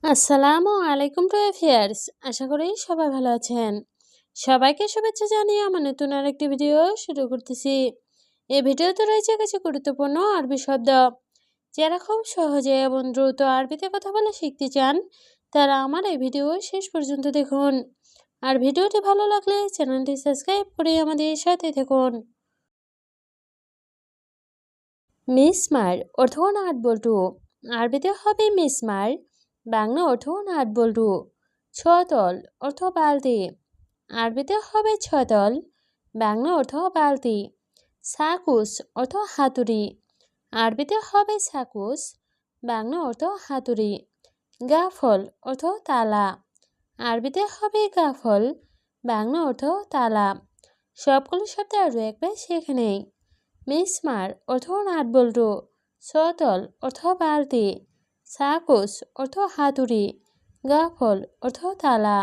আসসালামু আলাইকুম টু এফিয়ার্স। আশা করি সবাই ভালো আছেন। সবাইকে শুভেচ্ছা জানিয়ে আমার নতুন আরেকটি ভিডিও শুরু করতেছি। এই ভিডিওতে রয়েছে কিছু গুরুত্বপূর্ণ আরবি শব্দ। যারা খুব সহজে এবং দ্রুত আরবিতে কথা বলে শিখতে চান তারা আমার এই ভিডিও শেষ পর্যন্ত দেখুন। আর ভিডিওটি ভালো লাগলে চ্যানেলটি সাবস্ক্রাইব করে আমাদের সাথে থাকুন। মিসমার অর্থ নাট বল্টু। আরবিতে হবে মিসমার, বাংলা অর্থ নাট বল্টু। ছতল অর্থ বালতি। আরবিতে হবে ছতল, বাংলা অর্থ বালতি। সাকুস অর্থ হাতুড়ি। আরবিতে হবে সাকুস, বাংলা অর্থ হাতুড়ি। গাফল অর্থ তালা। আরবিতে হবে গাফল, বাংলা অর্থ তালা। সবগুলো শব্দ আরও একবার শিখে নেই। মিসমার অর্থ নাট বল্টু, ছতল অর্থ বালতি, সাকুস অর্থ হাতুড়ি, গাফল অর্থ তালা।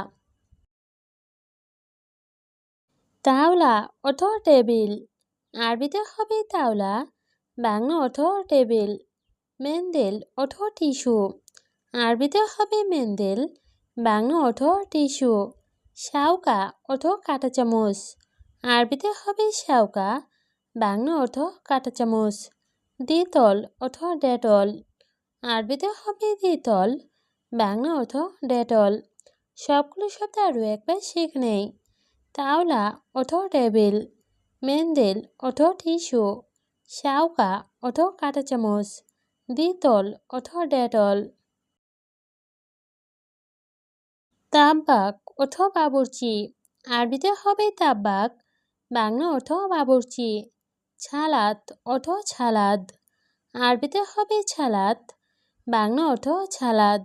তাওলা অর্থ টেবিল। আরবিতে হবে তাওলা, বাংলা অর্থ টেবিল। মেন্দেল অর্থ টিস্যু। আরবিতে হবে মেন্দেল, বাংলা অর্থ টিস্যু। শাউকা অর্থ কাঁটা চামচ। আরবিতে হবে শাউকা, বাংলা অর্থ কাঁটা চামচ। দ্বিতল অর্থ ডেটল। আরবিতে হবে দ্বিতল, বাংলা অর্থ ডেটল। সবগুলো শব্দ আরও একবার শিখে নেই। তাওলা অর্থ টেবিল, মেন্দেল অর্থ টিস্যু, শাউকা অর্থ কাঁটা চামচ, দ্বিতল অর্থ ডেটল। তাব্বাক অর্থ বাবুর্চি। আরবিতে হবে তাব্বাক, বাংলা অর্থ বাবুর্চি। ছালাত অর্থ ছালাদ। আরবিতে হবে ছালাত, বাংলা অর্থ ছালাদ।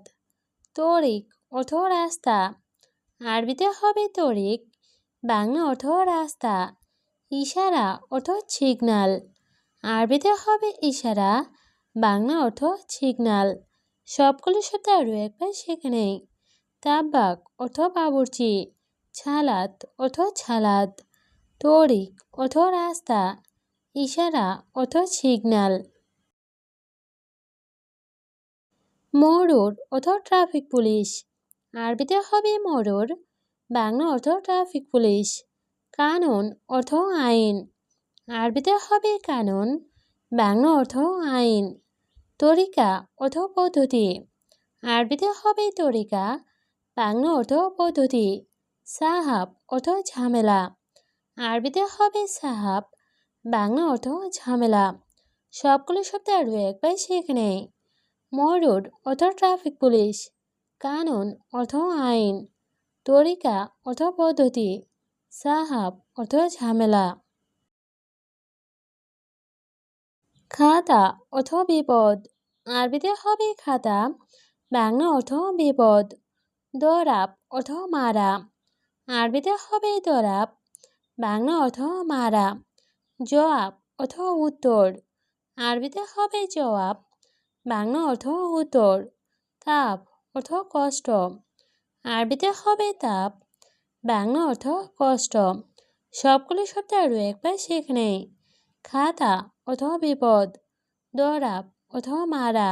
তরিক অর্থ রাস্তা। আরবিতে হবে তরিক, বাংলা অর্থ রাস্তা। ইশারা অর্থ সিগনাল। আরবিতে হবে ইশারা, বাংলা অর্থ সিগনাল। সবগুলো শব্দ আরও একবার শিখে নেই। তাব্বাক অর্থ বাবুর্চি, ছালাত অর্থ ছালাদ, তরিক অর্থ রাস্তা, ইশারা অর্থ সিগনাল। মরুর অর্থ ট্রাফিক পুলিশ। আরবিতে হবে মরুর, বাংলা অর্থ ট্রাফিক পুলিশ। কানুন অর্থ আইন। আরবিতে হবে কানুন, বাংলা অর্থ আইন। তরিকা অর্থ পদ্ধতি। আরবিতে হবে তরিকা, বাংলা অর্থ পদ্ধতি। সাহাব অর্থ ঝামেলা। আরবিতে হবে সাহাব, বাংলা অর্থ ঝামেলা। সবগুলো শব্দ আরও একবার শিখে নেই। মরুর অর্থ ট্রাফিক পুলিশ, কানুন অর্থ আইন, তরিকা অর্থ পদ্ধতি, সাহাব অর্থ ঝামেলা। খাতা অর্থ বিপদ। আরবিতে হবে খাতা, বাংলা অর্থ বিপদ। দরাব অর্থ মারা। আরবিতে হবে দরাব, বাংলা অর্থ মারা। জবাব অর্থ উত্তর। আরবিতে হবে জবাব, বাংলা অর্থ উত্তর। তাপ অর্থ কষ্ট। আরবিতে হবে তাপ, বাংলা অর্থ কষ্ট। সবগুলো শব্দ আরও একবার শিখে নেই। খাতা অর্থ বিপদ, দরাব অর্থ মারা,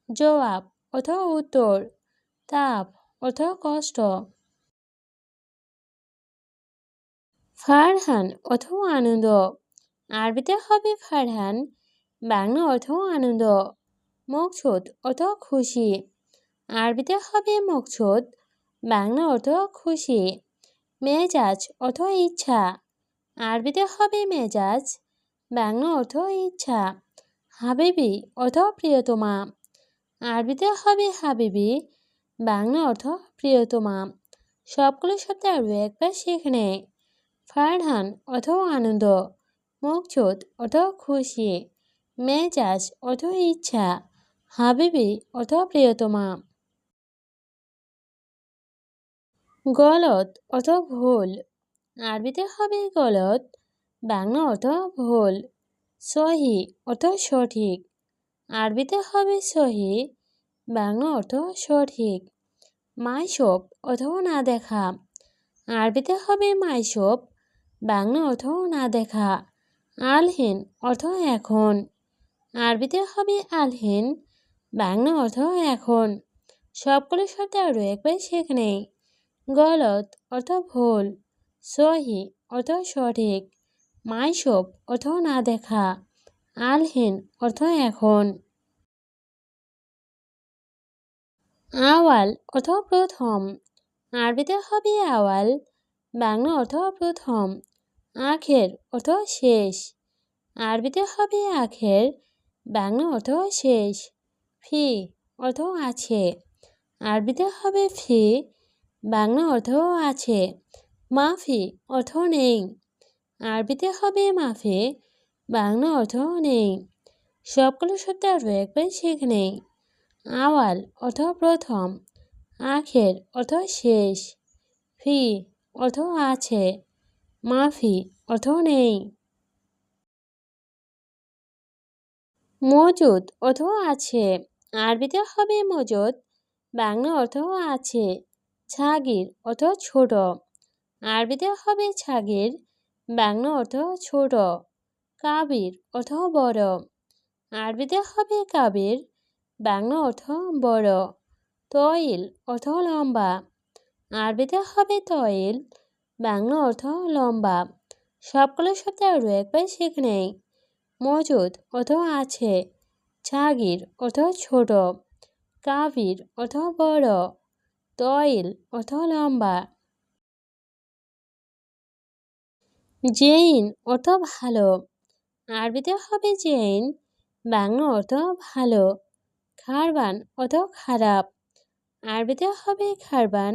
জবাব অর্থ উত্তর, তাপ অর্থ কষ্ট। ফারহান অর্থ আনন্দ। আরবিতে হবে ফারহান, বাংলা অর্থ আনন্দ। মকসুদ অর্থ খুশি। আরবিতে হবে মকসুদ, বাংলা অর্থ খুশি। মেজাজ অর্থ ইচ্ছা। আরবিতে হবে মেজাজ, বাংলা অর্থ ইচ্ছা। হাবিবি অর্থ প্রিয়তমা। আরবিতে হবে হাবিবি, বাংলা অর্থ প্রিয়তমা। সবগুলো শব্দ আরও একবার শিখে নেই। ফারহান অর্থ আনন্দ, মকসুদ অর্থ খুশি, মেজাজ অর্থ ইচ্ছা, হাবিবি অর্থ প্রিয়তমা। গলত অর্থ ভুল। আরবিতে হবে গলত, বাংলা অর্থ ভুল। সহি অর্থ সঠিক। আরবিতে হবে সহি, বাংলা অর্থ সঠিক। মাইশপ অর্থ না দেখা। আরবিতে হবে মাইশপ, বাংলা অর্থ না দেখা। আলহিন অর্থ এখন। আরবিতে হবে আলহিন, বাংলা অর্থ এখন। সবগুলো শব্দ আরও একবার শিখে নেই। গলত অর্থ ভুল, সহি অর্থ সঠিক, মাইসব অর্থ না দেখা, আলহীন অর্থ এখন। আওয়াল অর্থ প্রথম, আরবিতে হবে আওয়াল, বাংলা অর্থ প্রথম। আখের অর্থ শেষ, আরবিতে হবে আখের, বাংলা অর্থ শেষ। ফি অর্থ আছে, আরবিতে হবে ফি, বাংলা অর্থ আছে। মাফি অর্থ নেই, আরবিতে হবে মাফি, বাংলা অর্থ নেই। সবগুলো শব্দ আরও একবার শিখে নেই। আওয়াল অর্থ প্রথম, আখের অর্থ শেষ, ফি অর্থ আছে, মাফি অর্থ নেই। মজুদ অর্থ আছে, আরবিতে হবে মজুদ, বাংলা অর্থ আছে। ছাগির অর্থ ছোট, আরবিতে হবে ছাগির, বাংলা অর্থ ছোট। কাবির অর্থ বড়, আরবিতে হবে কাবির, বাংলা অর্থ বড়। তইল অর্থ লম্বা, আরবিতে হবে তইল, বাংলা অর্থ লম্বা। সবগুলো শব্দ আরও একবার শিখে নেই। মজুদ অর্থ আছে, ছাগির অর্থ ছোট, কাবির অর্থ বড়, তইল অর্থ লম্বা। জেইন অর্থ ভালো, আরবিতে হবে জেইন, বাংলা অর্থ ভালো। খারবান অর্থ খারাপ, আরবিতে হবে খারবান,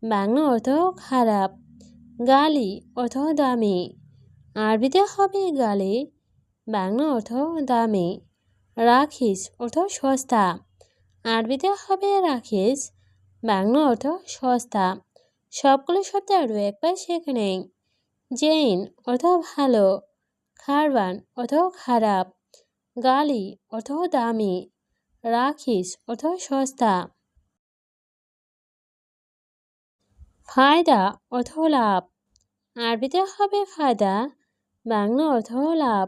বাংলা অর্থ খারাপ। গালি অর্থ দামি, আরবিতে হবে গালি, বাংলা অর্থ দামি। রাখিস অর্থ সস্তা, আরবিতে হবে রাখিস, বাংলা অর্থ সস্তা। সবগুলো শব্দ আরও একবার শিখে নেই। জেইন অর্থ ভালো, খারবান অর্থ খারাপ, গালি অর্থ দামি, রাখিস অর্থ সস্তা। ফায়দা অর্থ লাভ, আরবিতে হবে ফায়দা, বাংলা অর্থ লাভ।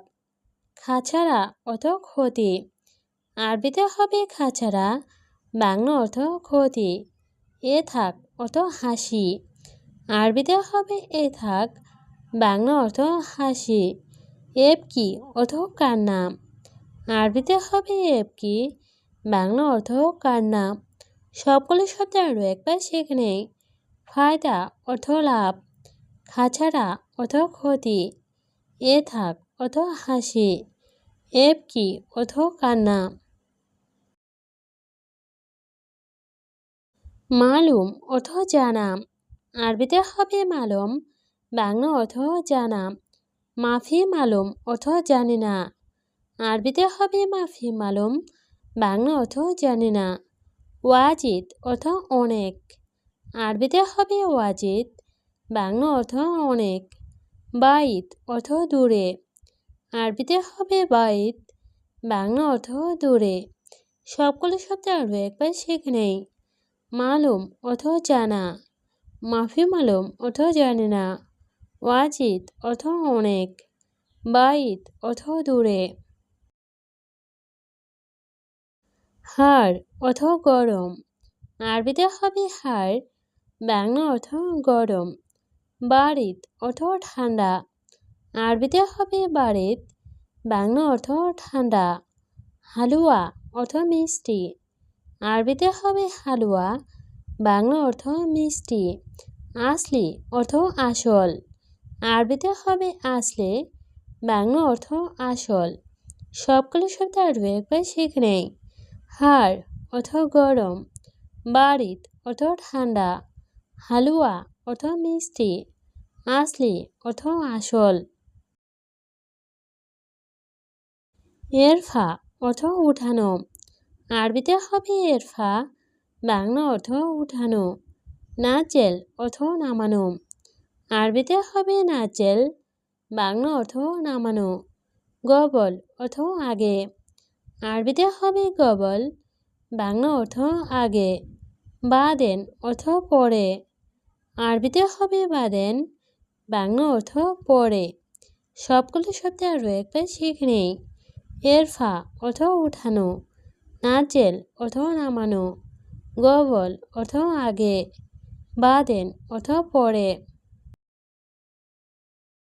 খাছাড়া অর্থ ক্ষতি, আরবিতে হবে খাছাড়া, বাংলা অর্থ ক্ষতি। এ থাক অর্থ হাসি, আরবিতে হবে এ থাক, বাংলা অর্থ হাসি। এবকি অর্থ কান্না, আরবিতে হবে এবকি, বাংলা অর্থ কান্না। সবগুলো শব্দ আরও একবার শিখে নেই। ফায়দা অর্থ লাভ, খাছাড়া অর্থ ক্ষতি, এ থাক অর্থ হাসি, এবকি অর্থ কান্না। মালুম অর্থ জানা, আরবিতে হবে মালুম, বাংলা অর্থ জানা। মাফি মালুম অর্থ জানি না, আরবিতে হবে মাফি মালুম, বাংলা অর্থ জানি না। ওয়াজিদ অর্থ অনেক, আরবিতে হবে ওয়াজিদ, বাংলা অর্থ অনেক। বাইত অর্থ দূরে, আরবিতে হবে বাইত, বাংলা অর্থ দূরে। সবগুলো শব্দ আরও একবার শিখে নেই। মালুম অর্থ জানা, মাফি মালুম অর্থ জানি না, ওয়াজিদ অর্থ অনেক, বাইত অর্থ দূরে। হাড় অর্থ গরম, আরবিতে হবে হাড়, বাংলা অর্থ গরম। বারিদ অর্থ ঠান্ডা, আরবিতে হবে বারিদ, বাংলা অর্থ ঠান্ডা। হালুয়া অর্থ মিষ্টি, আরবিতে হবে হালুয়া, বাংলা অর্থ মিষ্টি। আসলি অর্থ আসল, আরবিতে হবে আসলে, বাংলা অর্থ আসল। সবগুলো শব্দ আরও একবার শিখে নেই। হাড় অর্থ গরম, বারিদ অর্থ ঠান্ডা, হালুয়া অর্থ মিষ্টি, আসলি অর্থ আসল। এরফা অর্থ উঠানো, আরবিতে হবে এরফা, বাংলা অর্থ উঠানো। নাচেল অর্থ নামানো, আরবিতে হবে নাচেল, বাংলা অর্থ নামানো। গবল অর্থ আগে, আরবিতে হবে গবল, বাংলা অর্থ আগে। বাদেন অর্থ পরে, আরবিতে হবে বাদেন, বাংলা অর্থ পরে। সবগুলো শব্দ আরও একবার শিখে নেই। এরফা অর্থ উঠানো, নাচেল অর্থ নামানো, গবল অর্থ আগে, বাদেন অর্থ পরে।